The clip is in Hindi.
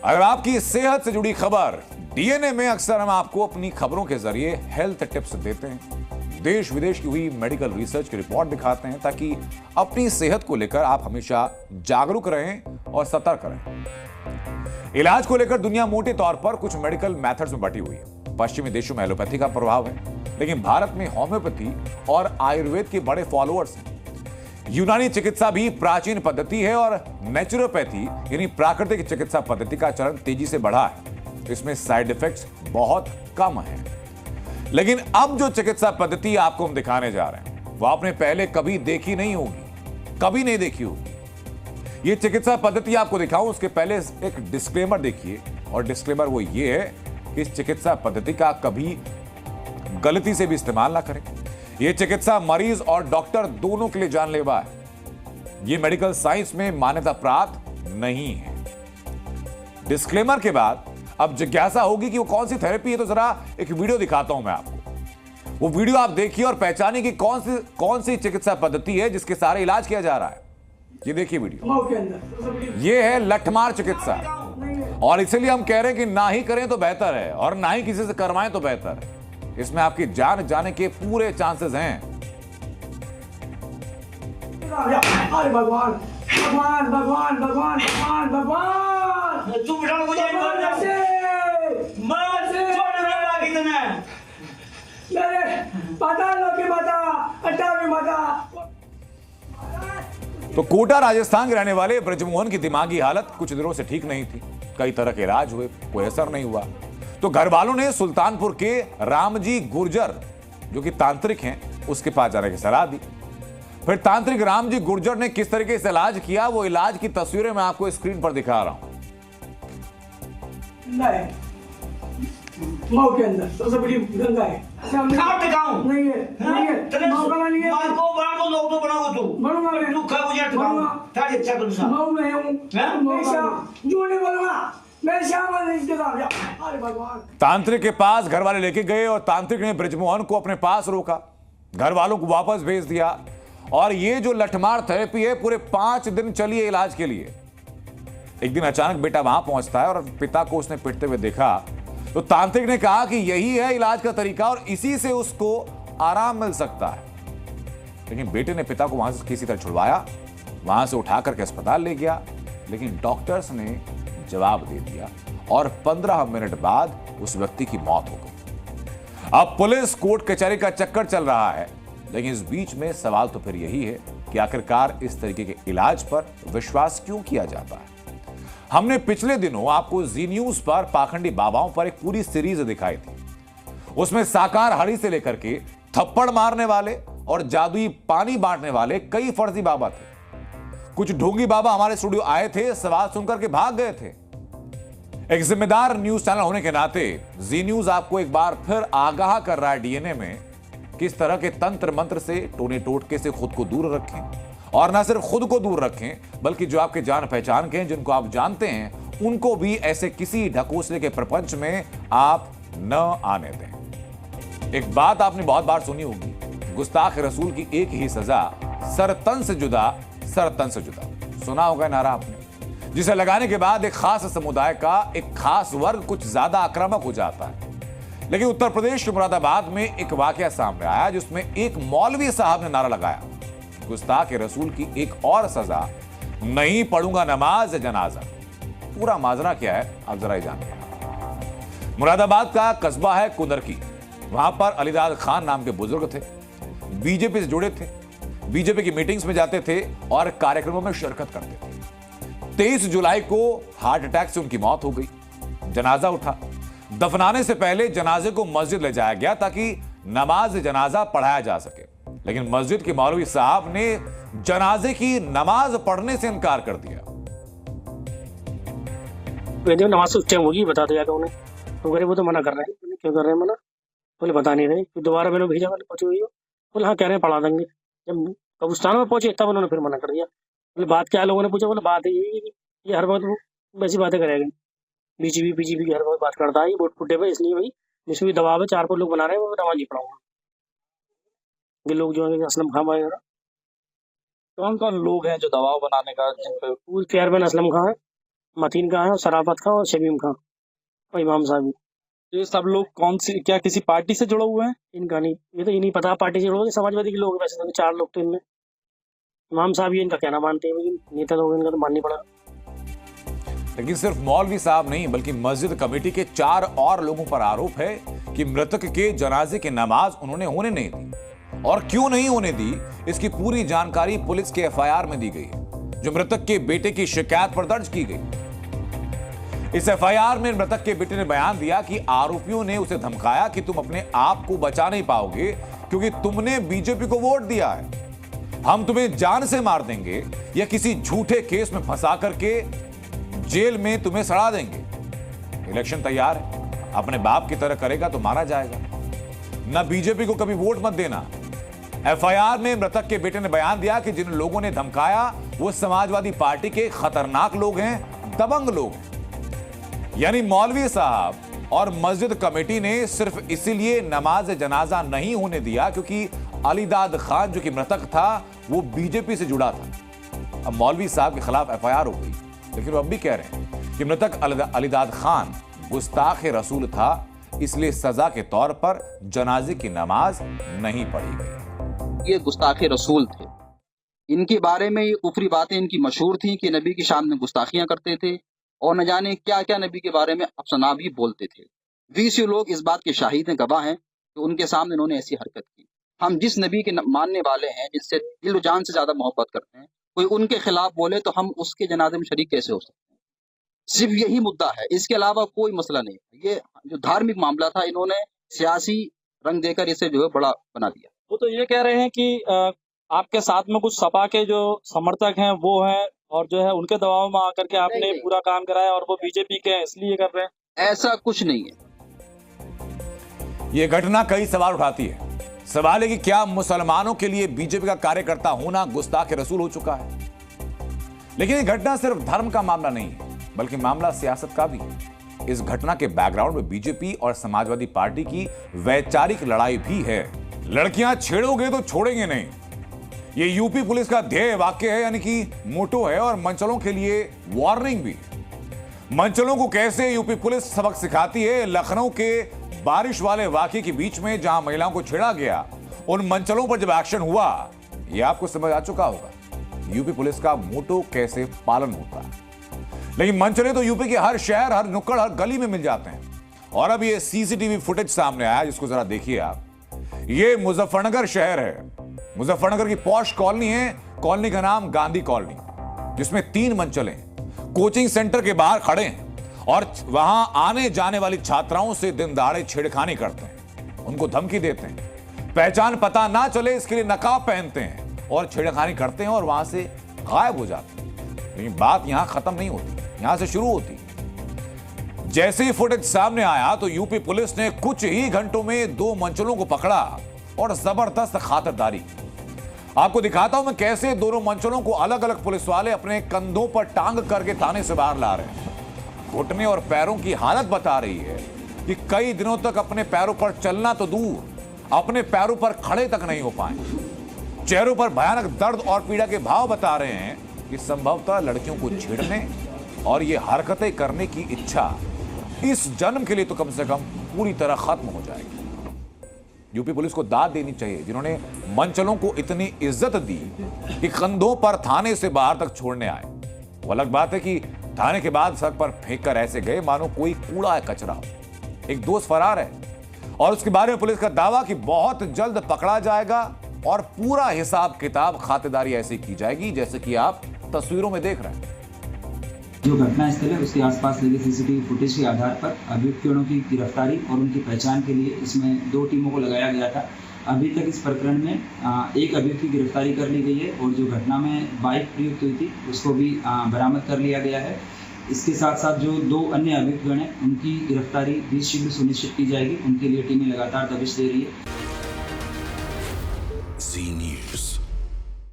अगर आपकी सेहत से जुड़ी खबर डीएनए में, अक्सर हम आपको अपनी खबरों के जरिए हेल्थ टिप्स देते हैं, देश विदेश की हुई मेडिकल रिसर्च की रिपोर्ट दिखाते हैं ताकि अपनी सेहत को लेकर आप हमेशा जागरूक रहें और सतर्क रहें। इलाज को लेकर दुनिया मोटे तौर पर कुछ मेडिकल मेथड्स में बटी हुई है। पश्चिमी देशों में एलोपैथी का प्रभाव है, लेकिन भारत में होम्योपैथी और आयुर्वेद के बड़े फॉलोअर्स हैं। यूनानी चिकित्सा भी प्राचीन पद्धति है और नेचुरोपैथी यानी प्राकृतिक चिकित्सा पद्धति का चलन तेजी से बढ़ा है। इसमें साइड इफेक्ट्स बहुत कम हैं। लेकिन अब जो चिकित्सा पद्धति आपको हम दिखाने जा रहे हैं वो आपने पहले कभी देखी नहीं होगी, कभी नहीं देखी होगी। ये चिकित्सा पद्धति आपको दिखाऊं उसके पहले एक डिस्क्लेमर देखिए, और डिस्क्लेमर वो ये है कि इस चिकित्सा पद्धति का कभी गलती से भी इस्तेमाल ना करें। यह चिकित्सा मरीज और डॉक्टर दोनों के लिए जानलेवा है। यह मेडिकल साइंस में मान्यता प्राप्त नहीं है। डिस्क्लेमर के बाद अब जिज्ञासा होगी कि वो कौन सी थेरेपी है, तो जरा एक वीडियो दिखाता हूं मैं आपको। वो वीडियो आप देखिए और पहचानिए कि कौन सी चिकित्सा पद्धति है जिसके सारे इलाज किया जा रहा है। ये देखिए वीडियो, ये है लठमार चिकित्सा, और इसलिए हम कह रहे हैं कि ना ही करें तो बेहतर है और ना ही किसी से करवाएं तो बेहतर है। इसमें आपकी जान जाने के पूरे चांसेस हैं। अरे भगवान भगवान भगवान भगवान भगवान भगवान तू बिठा मुझे तो कोटा राजस्थान के रहने वाले ब्रजमोहन की दिमागी हालत कुछ दिनों से ठीक नहीं थी। कई तरह के इलाज हुए, कोई असर नहीं हुआ। तो घर वालों ने सुल्तानपुर के रामजी गुर्जर, जो कि तांत्रिक हैं, उसके पास जाने की सलाह दी। फिर तांत्रिक रामजी गुर्जर ने किस तरीके से इलाज किया, वो इलाज की तस्वीरें मैं आपको स्क्रीन पर दिखा रहा हूं। मऊ के अंदर सबसे बड़ी गंगा है। कहाँ टिकाऊं? नहीं है, नहीं है। तेरे मऊ का नहीं है। मार को बना दो, लोग तो बनाओ तू। बनूंगा मैं। तू खा मुझे टिकाऊं। तारी अच्छा तुम सा। मऊ में हूँ। मैं शाम झूठ नहीं बोलूंगा। मैं शाम वाले रिश्तेदार। अरे भगवान। तांत्रिक के पास घर वाले लेके गए और तांत्रिक ने ब्रजमोहन को अपने पास रोका, घर वालों को वापस भेज दिया। और ये जो लठमार थेरेपी है पूरे 5 दिन चली है इलाज के लिए। एक दिन अचानक बेटा वहां पहुंचता है और पिता को उसने पिटते हुए देखा, तो तांत्रिक ने कहा कि यही है इलाज का तरीका और इसी से उसको आराम मिल सकता है। लेकिन बेटे ने पिता को वहां से किसी तरह छुड़वाया, वहां से उठा करके अस्पताल ले गया, लेकिन डॉक्टर्स ने जवाब दे दिया और 15 मिनट बाद उस व्यक्ति की मौत हो गई। अब पुलिस कोर्ट कचहरी का चक्कर चल रहा है, लेकिन इस बीच में सवाल तो फिर यही है कि आखिरकार इस तरीके के इलाज पर विश्वास क्यों किया जाता है। हमने पिछले दिनों आपको जी न्यूज पर पाखंडी बाबाओं पर एक पूरी सीरीज दिखाई थी। उसमें साकार हड़ी से लेकर के थप्पड़ मारने वाले और जादुई पानी बांटने वाले कई फर्जी बाबा थे। कुछ ढोंगी बाबा हमारे स्टूडियो आए थे, सवाल सुनकर के भाग गए थे। एक जिम्मेदार न्यूज चैनल होने के नाते जी न्यूज आपको एक बार फिर आगाह कर रहा है डीएनए में किस तरह के तंत्र मंत्र से, टोने टोटके से खुद को दूर रखें, और ना सिर्फ खुद को दूर रखें बल्कि जो आपके जान पहचान के हैं, जिनको आप जानते हैं, उनको भी ऐसे किसी ढकोसले के प्रपंच में आप न आने दें। एक बात आपने बहुत बार सुनी होगी, गुस्ताख रसूल की एक ही सजा, सर तन से जुदा, सर तन से जुदा। सुना होगा नारा आपने, जिसे लगाने के बाद एक खास समुदाय का एक खास वर्ग कुछ ज्यादा आक्रामक हो जाता है। लेकिन उत्तर प्रदेश के मुरादाबाद में एक वाकया सामने आया जिसमें एक मौलवी साहब ने नारा लगाया, गुस्ताख रसूल की एक और सजा, नहीं पढ़ूंगा नमाज जनाजा। पूरा माजरा क्या है आप जरा जानिए। मुरादाबाद का कस्बा है कुंदरकी। वहां पर अलीदाद खान नाम के बुजुर्ग थे, बीजेपी से जुड़े थे, बीजेपी की मीटिंग्स में जाते थे और कार्यक्रमों में शिरकत करते थे। 23 जुलाई को हार्ट अटैक से उनकी मौत हो गई। जनाजा उठा, दफनाने से पहले जनाजे को मस्जिद ले जाया गया ताकि नमाज जनाजा पढ़ाया जा सके, लेकिन मस्जिद के मौलवी साहब ने जनाजे की नमाज पढ़ने से इनकार कर दिया। नमाज उस टाइम होगी, बता दिया उन्हें, तो वो तो मना कर रहे हैं। क्यों कर रहे हैं मना? बोले बता नहीं रहे। तो दोबारा मैंने भेजा, मैंने पहुंची हुई हो, बोले हाँ कह रहे हैं पढ़ा देंगे। जब कब्रिस्तान में पहुंचे तब उन्होंने फिर मना कर दिया। बोले बात क्या है, लोगों ने पूछा, बोले बात है ये हर वक्त वैसी बातें करेगा, बीजेपी की हर वक्त बात करता है, ये वोट फुटे पे, इसलिए भाई जिसमें भी दबाव है 4 लोग बना रहे हैं, वो नमाज नहीं पढ़ाऊंगा। ये लोग जो है असलम खां वगैरह, कौन कौन लोग हैं जो दबाव बनाने का, जिन पे? चेयरमैन असलम खां है, मतीन खां है और शराफत खां और शमीम खां और इमाम साहब। ये सब लोग कौन सी, क्या किसी पार्टी से जुड़े हुए हैं? इनका नहीं, ये तो इन्हीं पता पार्टी से जुड़े समाजवादी के लोग हैं। वैसे तो 4 लोग तो इनमें, इमाम साहब ये इनका कहना मानते हैं, लेकिन नेता लोग इनका तो माननी पड़ा। लेकिन सिर्फ मौलवी साहब नहीं बल्कि मस्जिद कमेटी के 4 और लोगों पर आरोप है कि मृतक के जनाजे की नमाज उन्होंने होने नहीं दी। और क्यों नहीं होने दी, इसकी पूरी जानकारी पुलिस के एफआईआर में दी गई, जो मृतक के बेटे की शिकायत पर दर्ज की गई। इस एफआईआर में मृतक के बेटे ने बयान दिया कि आरोपियों ने उसे धमकाया कि तुम अपने आप को बचा नहीं पाओगे क्योंकि तुमने बीजेपी को वोट दिया है, हम तुम्हें जान से मार देंगे या किसी झूठे केस में फंसा करके जेल में तुम्हें सड़ा देंगे। इलेक्शन तैयार है, अपने बाप की तरह करेगा तो मारा जाएगा। न बीजेपी को कभी वोट मत देना। एफआईआर में मृतक के बेटे ने बयान दिया कि जिन लोगों ने धमकाया वो समाजवादी पार्टी के खतरनाक लोग हैं, दबंग लोग हैं। यानी मौलवी साहब और मस्जिद कमेटी ने सिर्फ इसीलिए नमाज जनाजा नहीं होने दिया क्योंकि अलीदाद खान जो कि मृतक था वो बीजेपी से जुड़ा था। अब मौलवी साहब के खिलाफ एफआईआर हो गई, लेकिन वो अब भी कह रहे हैं कि मृतक अलीदाद खान गुस्ताख रसूल था, इसलिए सजा के तौर पर जनाजे की नमाज नहीं पढ़ी गई। ये गुस्ताखे रसूल थे, इनके बारे में ये ऊपरी बातें इनकी मशहूर थी कि नबी की शान में गुस्ताखियां करते थे और न जाने क्या क्या नबी के बारे में अफसाना भी बोलते थे। 20 लोग इस बात के शाहिद हैं, गवाह हैं कि उनके सामने इन्होंने ऐसी हरकत की। हम जिस नबी के मानने वाले हैं, जिससे दिल और जान से ज्यादा मोहब्बत करते हैं, कोई उनके खिलाफ बोले तो हम उसके जनाजे में शरीक कैसे हो सकते हैं? सिर्फ यही मुद्दा है, इसके अलावा कोई मसला नहीं। ये जो धार्मिक मामला था, इन्होंने सियासी रंग देकर इसे जो है बड़ा बना दिया। वो तो ये कह रहे हैं कि आपके साथ में कुछ सपा के जो समर्थक हैं वो हैं और जो है उनके दबाव में आकर के आपने पूरा काम कराया और वो बीजेपी के हैं इसलिए कर रहे हैं। ऐसा कुछ नहीं है। यह घटना कई सवाल उठाती है। सवाल है कि क्या मुसलमानों के लिए बीजेपी का कार्यकर्ता होना गुस्ताख रसूल हो चुका है? लेकिन यह घटना सिर्फ धर्म का मामला नहीं है बल्कि मामला सियासत का भी है। इस घटना के बैकग्राउंड में बीजेपी और समाजवादी पार्टी की वैचारिक लड़ाई भी है। लड़कियां छेड़ोगे तो छोड़ेंगे नहीं, ये यूपी पुलिस का ध्येय वाक्य है, यानी कि मोटो है, और मंचलों के लिए वार्निंग भी। मंचलों को कैसे यूपी पुलिस सबक सिखाती है। लखनऊ के बारिश वाले वाकये के बीच में जहां महिलाओं को छेड़ा गया, उन मंचलों पर जब एक्शन हुआ, यह आपको समझ आ चुका होगा यूपी पुलिस का मोटो कैसे पालन होता है। लेकिन मंचले तो यूपी के हर शहर, हर नुक्कड़, हर गली में मिल जाते हैं। और अब ये सीसीटीवी फुटेज सामने आया, जिसको जरा देखिए आप। ये मुजफ्फरनगर शहर है, मुजफ्फरनगर की पॉश कॉलोनी है। कॉलोनी का नाम गांधी कॉलोनी, जिसमें 3 मंचले कोचिंग सेंटर के बाहर खड़े हैं और वहां आने जाने वाली छात्राओं से दिन दहाड़े छेड़खानी करते हैं, उनको धमकी देते हैं, पहचान पता ना चले इसके लिए नकाब पहनते हैं और छेड़खानी करते हैं और वहां से गायब हो जाते हैं। लेकिन बात यहां खत्म नहीं होती, यहां से शुरू होती। जैसे ही फुटेज सामने आया तो यूपी पुलिस ने कुछ ही घंटों में 2 मंचलों को पकड़ा और जबरदस्त खातिरदारी। आपको दिखाता हूं मैं कैसे दोनों मंचलों को अलग अलग पुलिस वाले अपने कंधों पर टांग करके थाने से बाहर ला रहे हैं। घुटने और पैरों की हालत बता रही है कि कई दिनों तक अपने पैरों पर चलना तो दूर, अपने पैरों पर खड़े तक नहीं हो पाए। चेहरों पर भयानक दर्द और पीड़ा के भाव बता रहे हैं कि संभवतः लड़कियों को छेड़ने और ये हरकतें करने की इच्छा इस जन्म के लिए तो कम से कम पूरी तरह खत्म हो जाएगी। यूपी पुलिस को दाद देनी चाहिए, जिन्होंने मंचलों को इतनी इज्जत दी कि कंधों पर थाने से बाहर तक छोड़ने आए। वो अलग बात है कि थाने के बाद सड़क पर फेंक कर ऐसे गए मानो कोई कूड़ा है, कचरा हो। एक दोस्त फरार है और उसके बारे में पुलिस का दावा कि बहुत जल्द पकड़ा जाएगा और पूरा हिसाब किताब, खातिरदारी ऐसी की जाएगी जैसे कि आप तस्वीरों में देख रहे हैं। जो घटनास्थल है उसके आसपास लगे सीसीटीवी फुटेज के आधार पर अभियुक्तों की गिरफ्तारी और उनकी पहचान के लिए इसमें 2 टीमों को लगाया गया था। अभी तक इस प्रकरण में एक अभियुक्त की गिरफ्तारी कर ली गई है और जो घटना में बाइक प्रयुक्त हुई थी उसको भी बरामद कर लिया गया है। इसके साथ साथ जो 2 अन्य अभियुक्तगण हैं उनकी गिरफ्तारी भी शीघ्र सुनिश्चित की जाएगी। उनके लिए टीमें लगातार दबिश दे रही है।